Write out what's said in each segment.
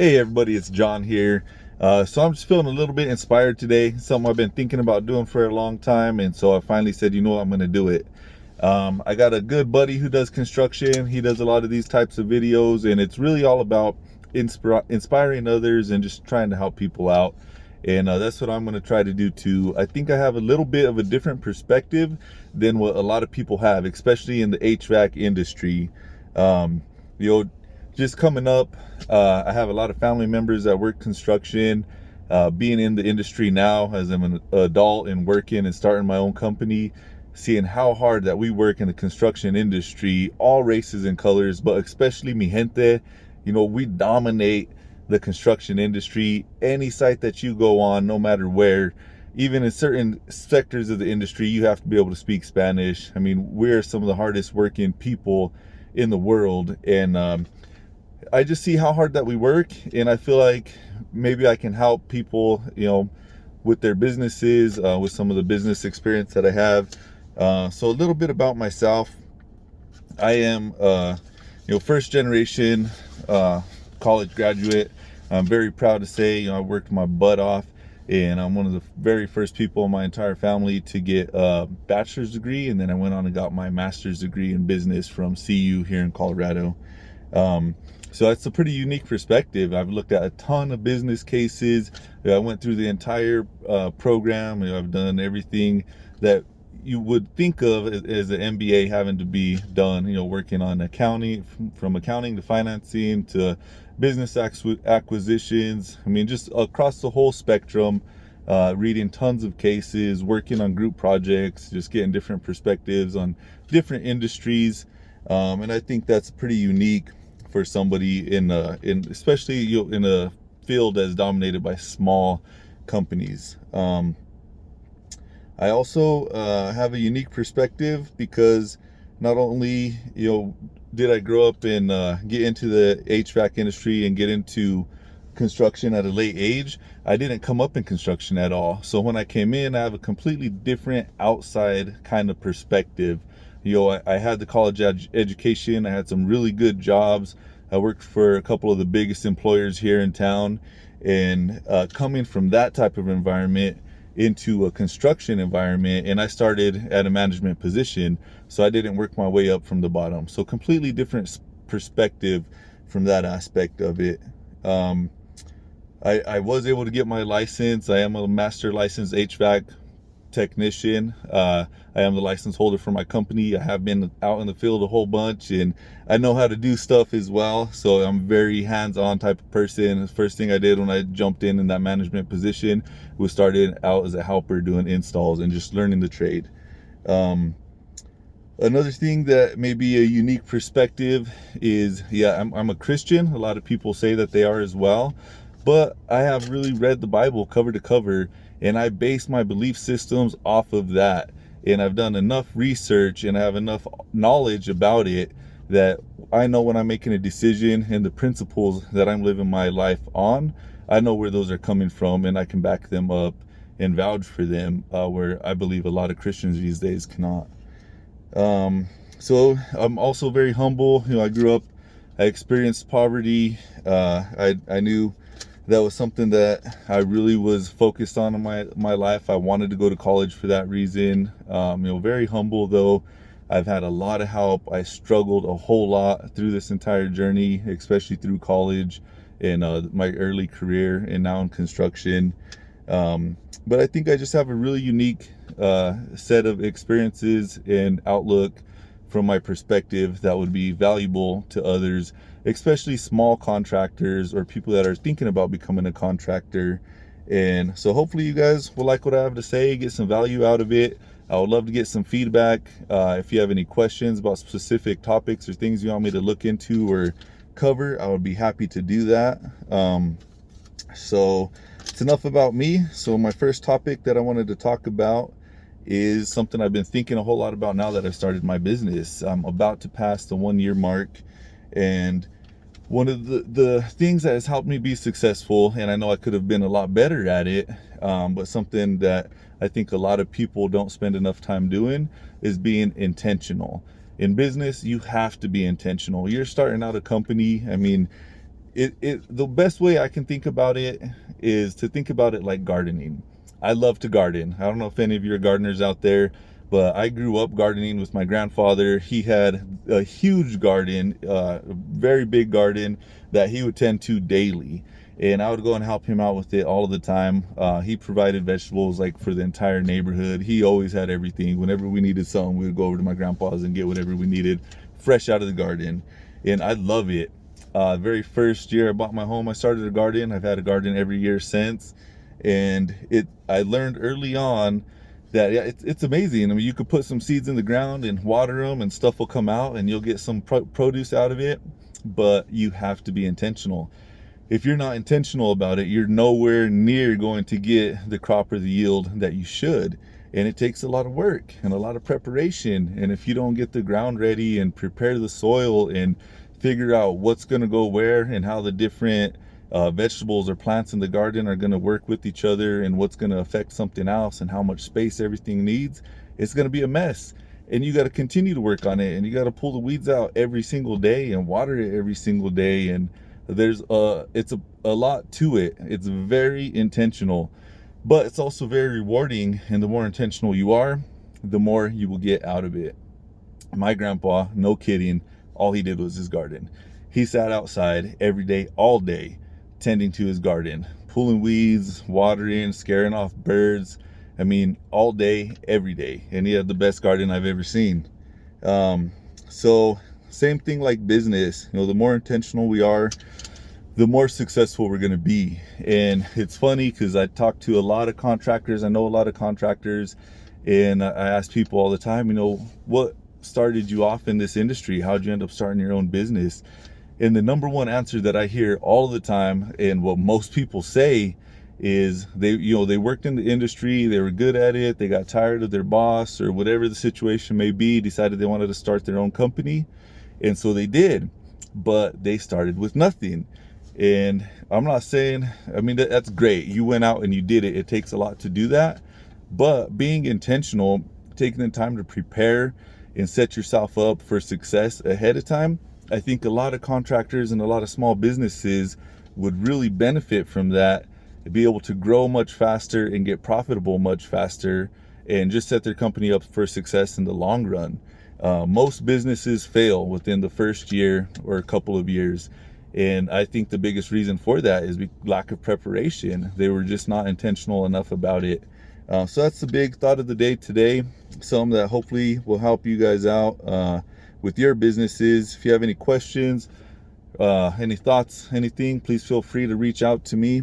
Hey everybody, it's John here. So I'm just feeling a little bit inspired today. Something I've been thinking about doing for a long time, and so I finally said, you know what, I'm going to do it. I got a good buddy who does construction. He does a lot of these types of videos, and it's really all about inspiring others and just trying to help people out. And that's what I'm going to try to do too. I think I have a little bit of a different perspective than what a lot of people have, especially in the HVAC industry. Um, you know, just coming up, I have a lot of family members that work construction. Being in the industry now as I'm an adult and working and starting my own company, seeing how hard that we work in the construction industry, all races and colors, but especially mi gente, we dominate the construction industry. Any site that you go on, no matter where, even in certain sectors of the industry, you have to be able to speak Spanish. I mean, we're some of the hardest working people in the world, and I just see how hard that we work, and I feel like maybe I can help people, with their businesses, with some of the business experience that I have. So a little bit about myself. I am, first generation college graduate. I'm very proud to say, I worked my butt off, and I'm one of the very first people in my entire family to get a bachelor's degree, and then I went on and got my master's degree in business from CU here in Colorado. So that's a pretty unique perspective. I've looked at a ton of business cases. I went through the entire program. I've done everything that you would think of as an MBA having to be done, working on accounting, from accounting to financing to business acquisitions. I mean, just across the whole spectrum, reading tons of cases, working on group projects, just getting different perspectives on different industries. And I think that's pretty unique for somebody in especially in a field that's dominated by small companies. I also have a unique perspective because not only did I grow up and get into the HVAC industry and get into construction at a late age, I didn't come up in construction at all. So when I came in, I have a completely different outside kind of perspective. I had the college education. I had some really good jobs. I worked for a couple of the biggest employers here in town, and coming from that type of environment into a construction environment, and I started at a management position, so I didn't work my way up from the bottom. So completely different perspective from that aspect of it. I was able to get my license. I am a master licensed HVAC technician. I am the license holder for my company. I have been out in the field a whole bunch, and I know how to do stuff as well. So I'm a very hands-on type of person. The first thing I did when I jumped in that management position was started out as a helper doing installs and just learning the trade. Another thing that may be a unique perspective is, I'm a Christian. A lot of people say that they are as well, but I have really read the Bible cover to cover, and I base my belief systems off of that. And I've done enough research and I have enough knowledge about it that I know when I'm making a decision and the principles that I'm living my life on, I know where those are coming from, and I can back them up and vouch for them, where I believe a lot of Christians these days cannot. So I'm also very humble. I grew up, I experienced poverty. I knew that was something that I really was focused on in my life. I wanted to go to college for that reason. Very humble though. I've had a lot of help. I struggled a whole lot through this entire journey, especially through college and my early career, and now in construction. But I think I just have a really unique set of experiences and outlook from my perspective that would be valuable to others, especially small contractors or people that are thinking about becoming a contractor. And so hopefully you guys will like what I have to say, get some value out of it. I would love to get some feedback. If you have any questions about specific topics or things you want me to look into or cover, I would be happy to do that. So it's enough about me. So my first topic that I wanted to talk about is something I've been thinking a whole lot about now that I've started my business. I'm about to pass the 1-year mark, and one of the things that has helped me be successful, and I know I could have been a lot better at it, but something that I think a lot of people don't spend enough time doing, is being intentional. In business, you have to be intentional. You're starting out a company. I mean, the best way I can think about it is to think about it like gardening. I love to garden. I don't know if any of you are gardeners out there, but I grew up gardening with my grandfather. He had a huge garden, a very big garden that he would tend to daily. And I would go and help him out with it all of the time. He provided vegetables like for the entire neighborhood. He always had everything. Whenever we needed something, we would go over to my grandpa's and get whatever we needed fresh out of the garden. And I love it. Very first year I bought my home, I started a garden. I've had a garden every year since. And I learned early on that, yeah, it's amazing. I mean, you could put some seeds in the ground and water them and stuff will come out and you'll get some produce out of it, but you have to be intentional. If you're not intentional about it, you're nowhere near going to get the crop or the yield that you should. And it takes a lot of work and a lot of preparation. And if you don't get the ground ready and prepare the soil and figure out what's going to go where and how the different vegetables or plants in the garden are going to work with each other and what's going to affect something else and how much space everything needs, it's going to be a mess. And you got to continue to work on it, and you got to pull the weeds out every single day and water it every single day. And it's a lot to it. It's very intentional, but it's also very rewarding. And the more intentional you are, the more you will get out of it. My grandpa, no kidding, all he did was his garden. He sat outside every day, all day, tending to his garden, pulling weeds, watering, scaring off birds. I mean, all day, every day. And he had the best garden I've ever seen. So same thing like business. You know, the more intentional we are, the more successful we're going to be. And it's funny because I talk to a lot of contractors. I know a lot of contractors, and I ask people all the time, you know, what started you off in this industry? How'd you end up starting your own business? And the number one answer that I hear all the time, and what most people say, is they worked in the industry, they were good at it, they got tired of their boss or whatever the situation may be, decided they wanted to start their own company, and so they did. But they started with nothing. And I'm not saying, I mean, that's great. You went out and you did it. It takes a lot to do that. But being intentional, taking the time to prepare and set yourself up for success ahead of time, I think a lot of contractors and a lot of small businesses would really benefit from that, be able to grow much faster and get profitable much faster and just set their company up for success in the long run. Most businesses fail within the first year or a couple of years. And I think the biggest reason for that is lack of preparation. They were just not intentional enough about it. So that's the big thought of the day today. Something that hopefully will help you guys out with your businesses. If you have any questions, any thoughts, anything, please feel free to reach out to me.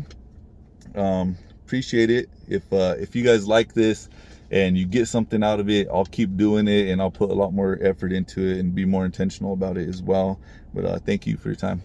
Appreciate it. If you guys like this and you get something out of it, I'll keep doing it and I'll put a lot more effort into it and be more intentional about it as well. But thank you for your time.